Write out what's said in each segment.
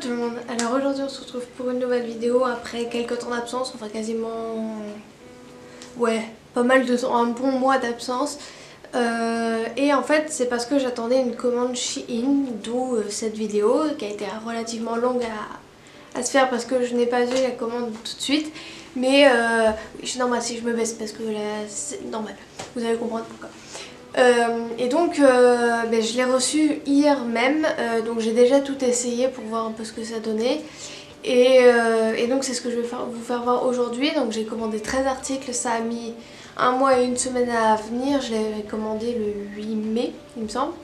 tout le monde, alors aujourd'hui on se retrouve pour une nouvelle vidéo après quelques temps d'absence, enfin quasiment... ouais, pas mal de temps, un bon mois d'absence. Et en fait c'est parce que j'attendais une commande Shein, d'où cette vidéo qui a été relativement longue à se faire parce que je n'ai pas eu la commande tout de suite. Mais c'est normal si je me baisse parce que là c'est normal, vous allez comprendre pourquoi. Et donc je l'ai reçu hier même, donc j'ai déjà tout essayé pour voir un peu ce que ça donnait. Et donc c'est ce que je vais vous faire voir aujourd'hui. Donc j'ai commandé 13 articles, ça a mis un mois et une semaine à venir, je l'avais commandé le 8 mai il me semble.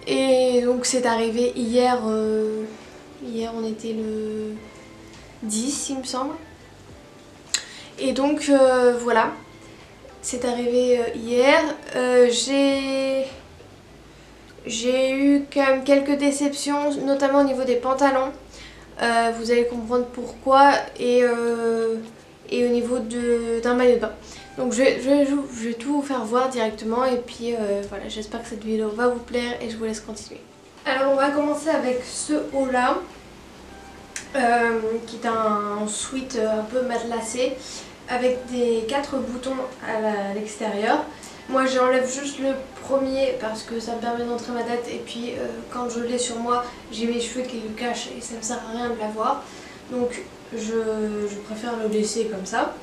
Et donc c'est arrivé hier, hier on était le 10 il me semble. Et donc voilà. C'est arrivé hier. J'ai eu quand même quelques déceptions, notamment au niveau des pantalons. Vous allez comprendre pourquoi. Et au niveau d'un maillot de bain. Donc je vais tout vous faire voir directement. Et puis voilà, j'espère que cette vidéo va vous plaire et je vous laisse continuer. Alors on va commencer avec ce haut là. Qui est un sweat un peu matelassé avec des 4 boutons à l'extérieur. Moi j'enlève juste le premier parce que ça me permet d'entrer ma tête et puis quand je l'ai sur moi j'ai mes cheveux qui le cachent et ça me sert à rien de l'avoir. Donc je préfère le laisser comme ça.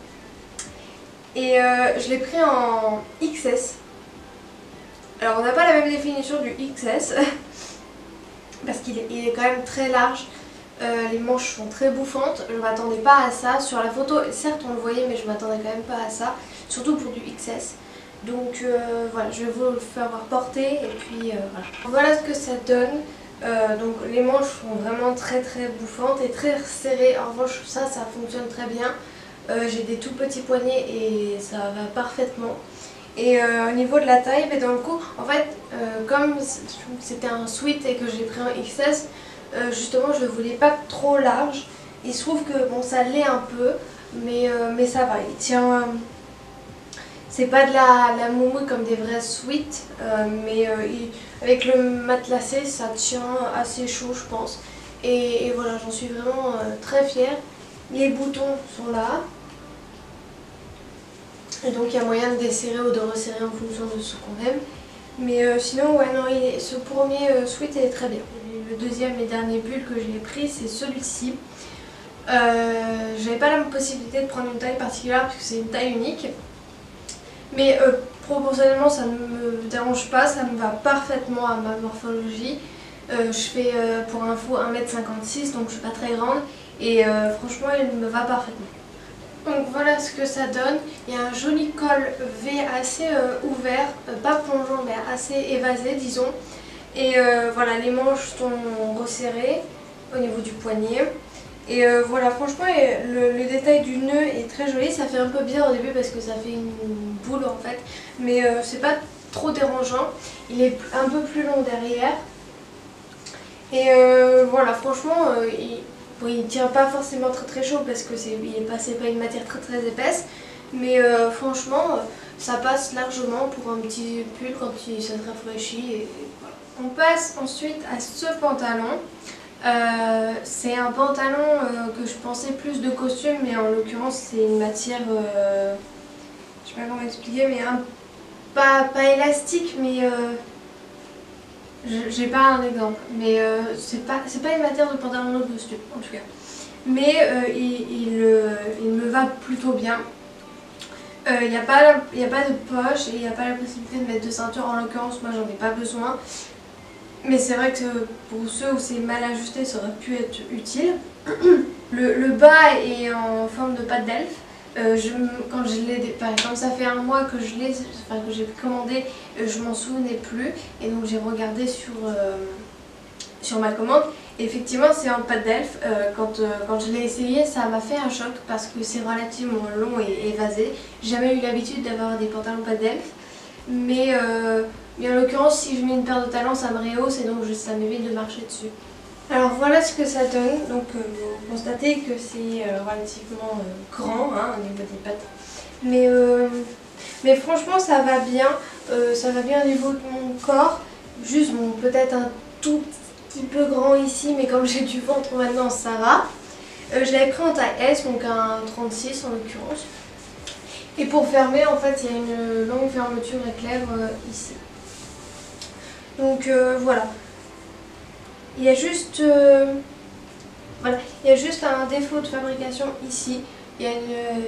Et je l'ai pris en XS. Alors on n'a pas la même définition du XS parce qu'il est quand même très large. Les manches sont très bouffantes, je m'attendais pas à ça. Sur la photo, certes on le voyait, mais je m'attendais quand même pas à ça, surtout pour du XS. Donc voilà, je vais vous le faire voir porter et puis voilà. Voilà ce que ça donne. Donc les manches sont vraiment très bouffantes et très serrées. En revanche, ça fonctionne très bien. J'ai des tout petits poignets et ça va parfaitement. Et au niveau de la taille, dans le coup, en fait, comme c'était un sweat et que j'ai pris un XS, justement je ne voulais pas trop large. Il se trouve que bon ça l'est un peu, mais ça va, il tient. C'est pas de la moumoute comme des vrais sweats, mais avec le matelassé ça tient assez chaud je pense. Et voilà, j'en suis vraiment très fière. Les boutons sont là. Et donc il y a moyen de desserrer ou de resserrer en fonction de ce qu'on aime. Mais sinon ouais non, ce premier sweat est très bien. Le deuxième et dernier pull que j'ai pris c'est celui-ci. J'avais pas la possibilité de prendre une taille particulière parce que c'est une taille unique. Mais proportionnellement ça ne me dérange pas, ça me va parfaitement à ma morphologie. Je fais pour info 1m56 donc je suis pas très grande et franchement il me va parfaitement. Donc voilà ce que ça donne. Il y a un joli col V assez ouvert, pas plongeant mais assez évasé disons. Et voilà, les manches sont resserrées au niveau du poignet. Et voilà, franchement le détail du nœud est très joli. Ça fait un peu bizarre au début parce que ça fait une boule en fait. Mais c'est pas trop dérangeant. Il est un peu plus long derrière. Et voilà, franchement il tient pas forcément très chaud parce que c'est pas une matière très épaisse. Mais franchement ça passe largement pour un petit pull quand ça se rafraîchit. Et voilà. On passe ensuite à ce pantalon. C'est un pantalon que je pensais plus de costume, mais en l'occurrence c'est une matière, je sais pas comment expliquer, mais pas élastique, mais j'ai pas un exemple, mais c'est pas une matière de pantalon de costume en tout cas. Mais il me va plutôt bien. Il n'y a pas de poche et il n'y a pas la possibilité de mettre de ceinture, en l'occurrence moi j'en ai pas besoin. Mais c'est vrai que pour ceux où c'est mal ajusté ça aurait pu être utile. Le bas est en forme de pâte d'elfe. Quand je l'ai, comme ça fait un mois que je l'ai, enfin que j'ai commandé, je m'en souvenais plus et donc j'ai regardé sur ma commande. Et effectivement c'est en pâte d'elfe. Quand je l'ai essayé ça m'a fait un choc parce que c'est relativement long et évasé. J'ai jamais eu l'habitude d'avoir des pantalons pâte d'elfe. Mais en l'occurrence si je mets une paire de talons ça me rehausse et donc ça m'évite de marcher dessus. Alors voilà ce que ça donne. Donc vous constatez que c'est relativement grand hein, au niveau des pattes. Mais franchement ça va bien au niveau de mon corps. Juste bon, peut-être un tout petit peu grand ici, mais comme j'ai du ventre maintenant, ça va. Je l'avais pris en taille S, donc un 36 en l'occurrence. Et pour fermer, en fait, il y a une longue fermeture éclair ici. Donc voilà. Il y a juste voilà, il y a juste un défaut de fabrication ici. Il y a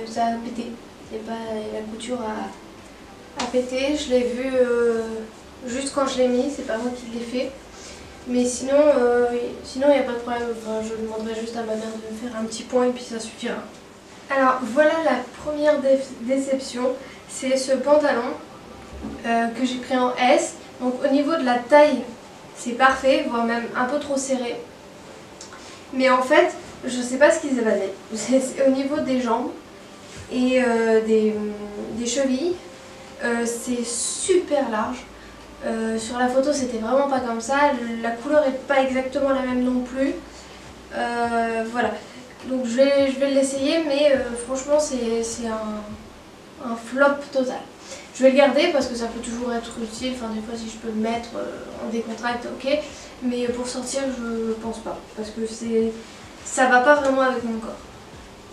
ça a pété. C'est pas la couture a pété. Je l'ai vu juste quand je l'ai mis. C'est pas moi qui l'ai fait. Mais sinon, il n'y a pas de problème. Enfin, je demanderai juste à ma mère de me faire un petit point et puis ça suffira. Alors voilà la première déception. C'est ce pantalon que j'ai pris en S. Donc au niveau de la taille, c'est parfait, voire même un peu trop serré. Mais en fait, je sais pas ce qu'ils avaient. C'est au niveau des jambes et des chevilles, c'est super large. Sur la photo, c'était vraiment pas comme ça. La couleur est pas exactement la même non plus. Voilà. Donc je vais l'essayer, mais franchement, c'est un flop total. Je vais le garder parce que ça peut toujours être utile. Enfin, des fois, si je peux le mettre en décontracte, ok. Mais pour sortir, je pense pas. Parce que ça va pas vraiment avec mon corps.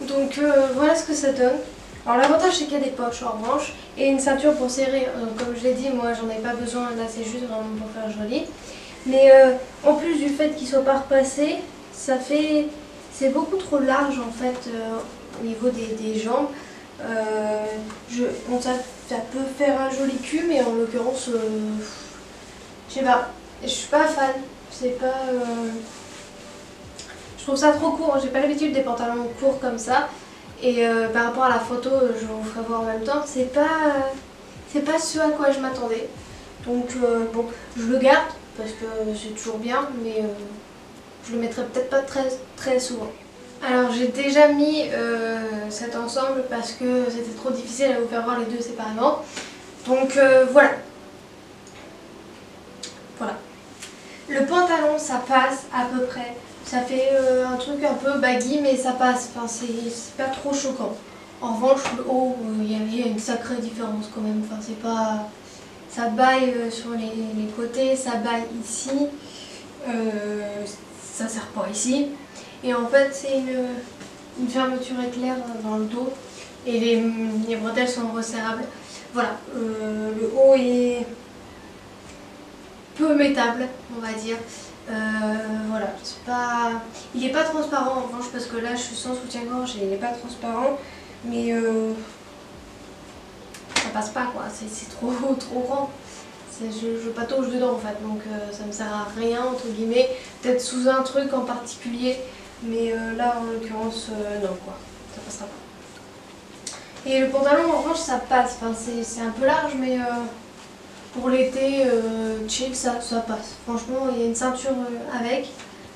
Donc voilà ce que ça donne. Alors l'avantage, c'est qu'il y a des poches en revanche. Et une ceinture pour serrer. Comme je l'ai dit, moi, j'en ai pas besoin. Là, c'est juste vraiment pour faire joli. Mais en plus du fait qu'il soit pas repassé, c'est beaucoup trop large en fait au niveau des jambes. Bon, ça peut faire un joli cul, mais en l'occurrence, je sais pas, je suis pas fan. C'est pas. Je trouve ça trop court. J'ai pas l'habitude des pantalons courts comme ça. Et par rapport à la photo, je vous ferai voir en même temps. C'est pas ce à quoi je m'attendais. Donc bon, je le garde parce que c'est toujours bien, mais je le mettrai peut-être pas très souvent. Alors j'ai déjà mis cet ensemble parce que c'était trop difficile à vous faire voir les deux séparément. Donc voilà. Voilà. Le pantalon ça passe à peu près. Ça fait un truc un peu baggy mais ça passe. Enfin, c'est pas trop choquant. En revanche le haut, il y a une sacrée différence quand même. Enfin, c'est pas. Ça baille sur les côtés, ça baille ici. Ça sert pas ici. Et en fait, c'est une fermeture éclair dans le dos et les bretelles sont resserrables. Voilà, le haut est peu mettable, on va dire. Voilà, il n'est pas transparent en revanche parce que là je suis sans soutien-gorge et il n'est pas transparent. Mais ça passe pas quoi, c'est trop grand. Je patauge dedans en fait, donc ça me sert à rien entre guillemets. Peut-être sous un truc en particulier. Mais là en l'occurrence non quoi, ça passera pas. Et le pantalon en revanche ça passe, enfin, c'est un peu large mais pour l'été chill ça passe. Franchement il y a une ceinture avec,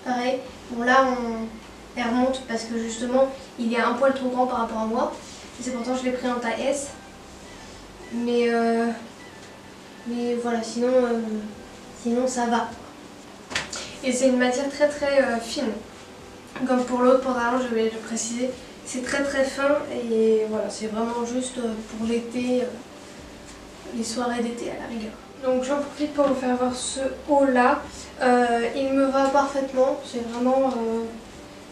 pareil. Bon là elle remonte parce que justement il est un poil trop grand par rapport à moi. Et c'est pourtant je l'ai pris en taille S. Mais voilà, sinon ça va. Et c'est une matière très fine. Comme pour l'autre pantalon, je vais le préciser, c'est très fin et voilà, c'est vraiment juste pour l'été, les soirées d'été à la rigueur. Donc j'en profite pour vous faire voir ce haut là. Il me va parfaitement, c'est vraiment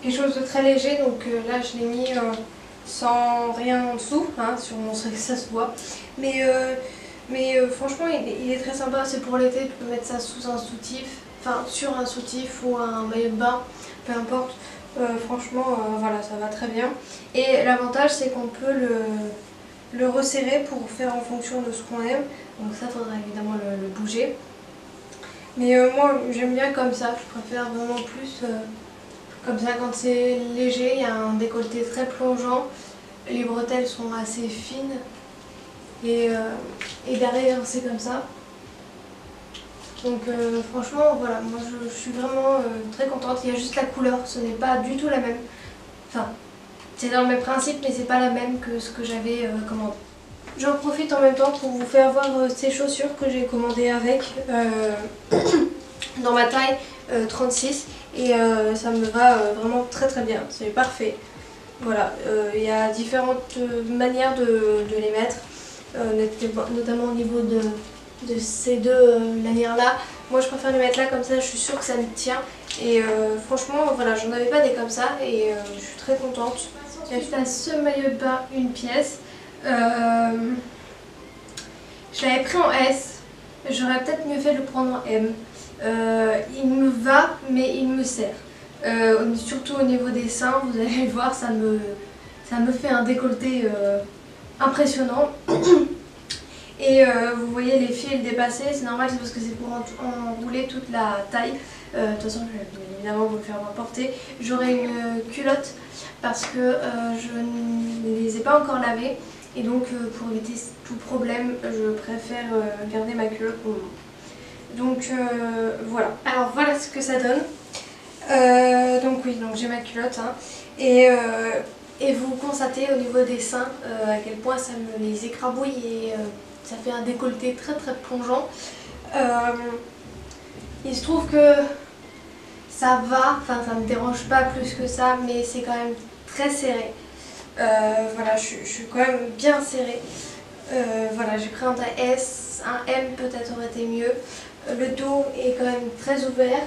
quelque chose de très léger. Donc là je l'ai mis sans rien en dessous, hein, sur mon sac ça se voit. Mais franchement il est très sympa, c'est pour l'été, tu peux mettre ça sous un soutif, enfin sur un soutif ou un maillot de bain, peu importe. Franchement voilà, ça va très bien. Et l'avantage c'est qu'on peut le resserrer pour faire en fonction de ce qu'on aime. Donc ça faudra évidemment le bouger. Mais moi j'aime bien comme ça, je préfère vraiment plus comme ça quand c'est léger. Il y a un décolleté très plongeant, les bretelles sont assez fines et derrière c'est comme ça. Donc franchement voilà, moi je suis vraiment très contente. Il y a juste la couleur, ce n'est pas du tout la même. Enfin, c'est dans le même principe mais c'est pas la même que ce que j'avais commandé. J'en profite en même temps pour vous faire voir ces chaussures que j'ai commandées avec dans ma taille 36 et ça me va vraiment très bien, c'est parfait. Voilà, il y a différentes manières de les mettre, notamment au niveau de ces deux lanières là. Moi je préfère les mettre là, comme ça je suis sûre que ça me tient Et franchement voilà, j'en avais pas des comme ça et je suis très contente. Ensuite à ce maillot de bain une pièce. Je l'avais pris en S, j'aurais peut-être mieux fait de le prendre en M. Il me va mais il me sert. Surtout au niveau des seins, vous allez le voir, ça me fait un décolleté impressionnant. Et vous voyez les fils dépasser, c'est normal, c'est parce que c'est pour enrouler toute la taille. De toute façon, je vais évidemment vous le faire porter. J'aurai une culotte parce que je ne les ai pas encore lavées. Et donc pour éviter tout problème, je préfère garder ma culotte pour le moment. Donc voilà. Alors voilà ce que ça donne. Donc oui, donc j'ai ma culotte. Hein. Et vous constatez au niveau des seins à quel point ça me les écrabouille et ça fait un décolleté très très plongeant. Il se trouve que ça va, enfin ça me dérange pas plus que ça, mais c'est quand même très serré. Voilà, je suis quand même bien serrée. Voilà, j'ai pris un taille S, un M peut-être aurait été mieux. Le dos est quand même très ouvert.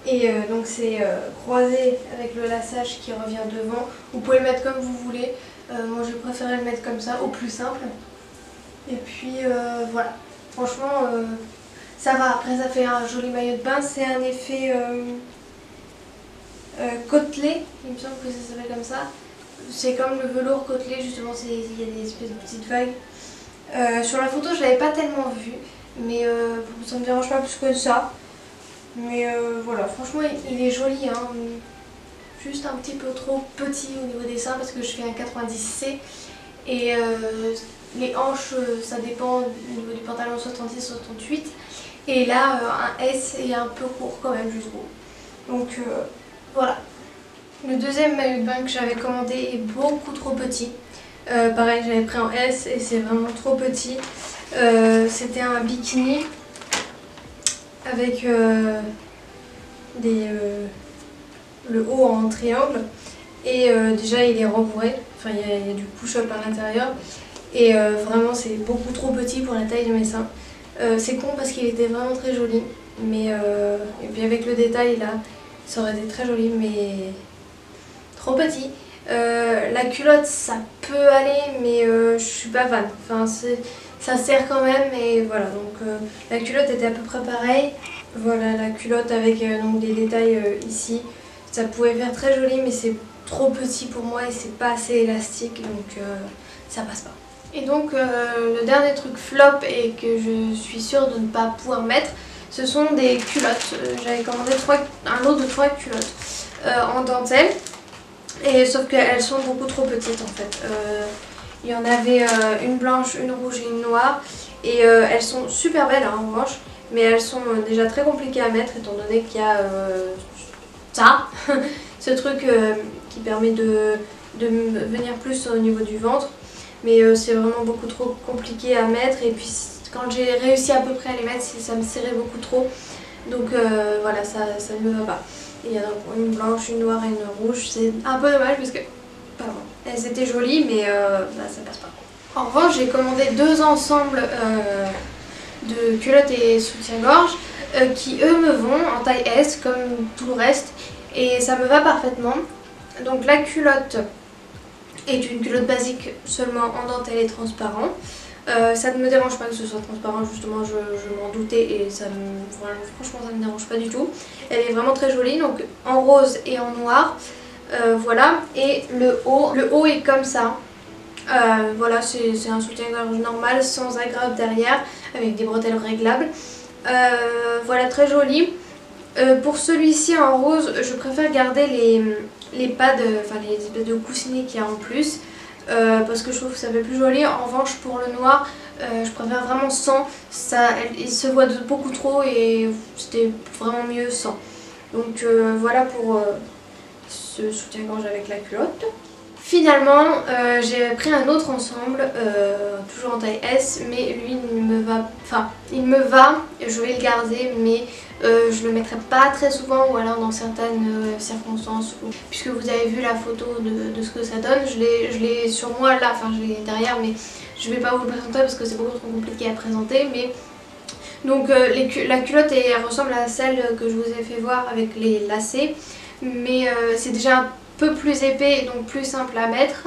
Et donc c'est croisé avec le laçage qui revient devant. Vous pouvez le mettre comme vous voulez. Moi j'ai préféré le mettre comme ça, au plus simple. Et puis voilà, franchement ça va. Après ça fait un joli maillot de bain. C'est un effet côtelé, il me semble que ça s'appelle comme ça. C'est comme le velours côtelé justement, il y a des espèces de petites vagues. Sur la photo je l'avais pas tellement vu, mais ça me dérange pas plus que ça. Mais voilà, franchement il est joli, hein. Juste un petit peu trop petit au niveau des seins parce que je fais un 90C. Et les hanches, ça dépend au niveau du pantalon 66-68. Et là, un S est un peu court quand même, je trouve. Donc voilà. Le deuxième maillot de bain que j'avais commandé est beaucoup trop petit. Pareil, j'avais pris en S et c'est vraiment trop petit. C'était un bikini avec le haut en triangle. Et déjà il est rembourré, enfin il y a du push-up à l'intérieur. Et vraiment c'est beaucoup trop petit pour la taille de mes seins. C'est con parce qu'il était vraiment très joli. Mais et puis avec le détail là, ça aurait été très joli mais trop petit. La culotte ça peut aller mais je suis pas fan. Enfin ça sert quand même et voilà. Donc la culotte était à peu près pareille. Voilà la culotte avec donc des détails ici. Ça pouvait faire très joli mais c'est trop petit pour moi et c'est pas assez élastique donc ça passe pas. Et donc le dernier truc flop et que je suis sûre de ne pas pouvoir mettre, ce sont des culottes. J'avais commandé un lot de 3 culottes en dentelle, et sauf qu'elles sont beaucoup trop petites en fait. Il y en avait une blanche, une rouge et une noire, et elles sont super belles hein, en revanche, mais elles sont déjà très compliquées à mettre étant donné qu'il y a ça, ce truc qui permet de venir plus au niveau du ventre. Mais c'est vraiment beaucoup trop compliqué à mettre et puis quand j'ai réussi à peu près à les mettre, ça me serrait beaucoup trop. Donc voilà, ça ne me va pas. Et il y en a une blanche, une noire et une rouge. C'est un peu dommage parce que pardon, elles étaient jolies mais bah, ça passe pas. En revanche, j'ai commandé 2 ensembles de culottes et soutien-gorge qui eux me vont en taille S comme tout le reste. Et ça me va parfaitement. Donc la culotte est une culotte basique seulement en dentelle et transparent. Ça ne me dérange pas que ce soit transparent, justement je m'en doutais et franchement ça ne me dérange pas du tout. Elle est vraiment très jolie, donc en rose et en noir. Voilà, et le haut est comme ça. Voilà, c'est un soutien-gorge normal sans agrafe derrière avec des bretelles réglables. Voilà, très joli. Pour celui-ci en rose, je préfère garder les pads, enfin les espèces de coussinets qu'il y a en plus, parce que je trouve que ça fait plus joli. En revanche pour le noir, je préfère vraiment sans, il se voit beaucoup trop et c'était vraiment mieux sans. Donc voilà pour ce soutien-gorge avec la culotte. Finalement j'ai pris un autre ensemble, toujours en taille S, mais lui il me va, je vais le garder mais je le mettrai pas très souvent ou alors dans certaines circonstances puisque vous avez vu la photo de ce que ça donne. Je l'ai sur moi là, enfin je l'ai derrière mais je vais pas vous le présenter parce que c'est beaucoup trop compliqué à présenter, mais Donc la culotte elle ressemble à celle que je vous ai fait voir avec les lacets, mais c'est déjà un peu plus épais et donc plus simple à mettre.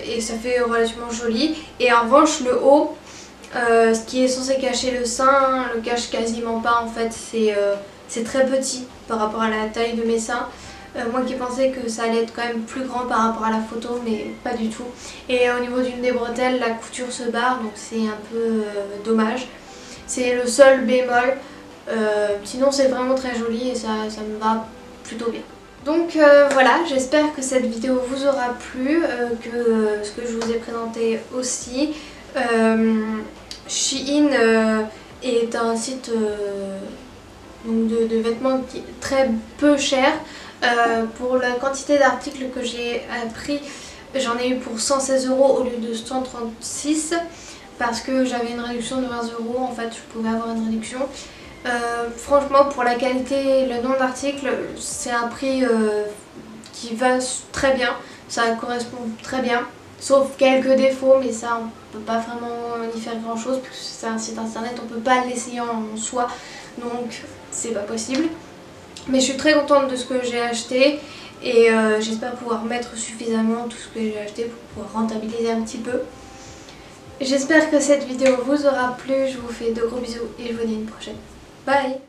Et ça fait relativement joli. Et en revanche le haut, ce qui est censé cacher le sein, le cache quasiment pas en fait. C'est très petit par rapport à la taille de mes seins. Moi qui pensais que ça allait être quand même plus grand par rapport à la photo, mais pas du tout. Et au niveau d'une des bretelles, la couture se barre, donc c'est un peu dommage. C'est le seul bémol. Sinon c'est vraiment très joli et ça me va plutôt bien. Donc voilà, j'espère que cette vidéo vous aura plu, que ce que je vous ai présenté aussi. Shein est un site de vêtements qui est très peu cher. Pour la quantité d'articles que j'ai pris, j'en ai eu pour 116 € au lieu de 136 parce que j'avais une réduction de 20 € en fait, je pouvais avoir une réduction. Franchement pour la qualité et le nombre d'articles c'est un prix qui va très bien, ça correspond très bien, sauf quelques défauts mais ça on peut pas vraiment y faire grand chose puisque c'est un site internet, on peut pas l'essayer en soi donc c'est pas possible. Mais je suis très contente de ce que j'ai acheté et j'espère pouvoir mettre suffisamment tout ce que j'ai acheté pour pouvoir rentabiliser un petit peu. J'espère que cette vidéo vous aura plu, je vous fais de gros bisous et je vous dis à une prochaine. Bye!